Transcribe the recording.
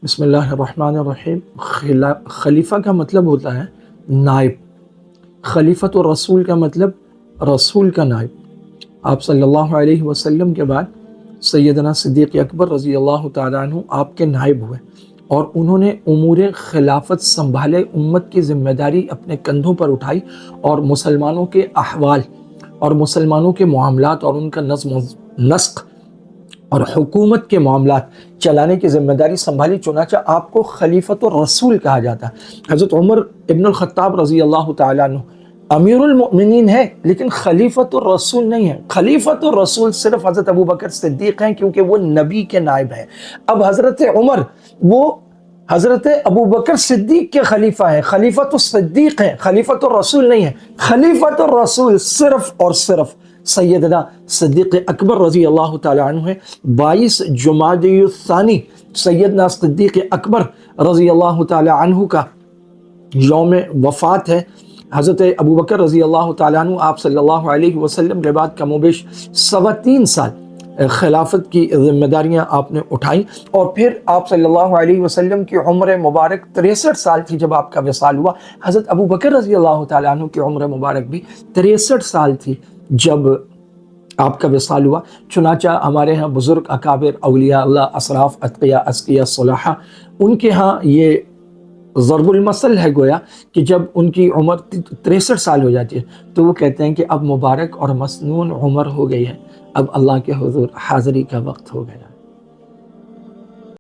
بسم اللہ الرحمن الرحیم۔ خلیفہ کا مطلب ہوتا ہے نائب۔ خلیفۃ الرسول کا مطلب رسول کا نائب۔ آپ صلی اللہ علیہ وسلم کے بعد سیدنا صدیق اکبر رضی اللہ تعالیٰ عنہ آپ کے نائب ہوئے اور انہوں نے امور خلافت سنبھالے، امت کی ذمہ داری اپنے کندھوں پر اٹھائی اور مسلمانوں کے احوال اور مسلمانوں کے معاملات اور ان کا نظم و نسق اور حکومت کے معاملات چلانے کی ذمہ داری سنبھالی، چنانچہ آپ کو خلیفۃ الرسول کہا جاتا ہے۔ حضرت عمر ابن الخطاب رضی اللہ تعالیٰ عنہ امیر المؤمنین ہے لیکن خلیفۃ الرسول نہیں ہے۔ خلیفۃ الرسول صرف حضرت ابوبکر صدیق ہیں کیونکہ وہ نبی کے نائب ہیں۔ اب حضرت عمر وہ حضرت ابوبکر صدیق کے خلیفہ ہیں، خلیفۃ الصدیق ہیں، خلیفۃ الرسول نہیں ہے۔ خلیفۃ الرسول صرف اور صرف سیدنا صدیق اکبر رضی اللہ تعالیٰ عنہ ہے۔ 22 جمادی الثانی سیدنا صدیق اکبر رضی اللہ تعالیٰ عنہ کا یوم وفات ہے۔ حضرت ابوبکر رضی اللہ تعالیٰ عنہ آپ صلی اللہ علیہ وسلم کے بعد کم و بیش 3.25 سال خلافت کی ذمہ داریاں آپ نے اٹھائیں، اور پھر آپ صلی اللہ علیہ وسلم کی عمر مبارک 63 سال تھی جب آپ کا وصال ہوا۔ حضرت ابوبکر رضی اللہ تعالیٰ عنہ کی عمر مبارک بھی 63 سال تھی جب آپ کا وصال ہوا۔ چنانچہ ہمارے ہاں بزرگ اکابر اولیاء اللہ، اسراف، اتقیاء، اذکیاء، صلحاء، ان کے ہاں یہ ضرب المثل ہے گویا کہ جب ان کی عمر 63 سال ہو جاتی ہے تو وہ کہتے ہیں کہ اب مبارک اور مسنون عمر ہو گئی ہے، اب اللہ کے حضور حاضری کا وقت ہو گیا۔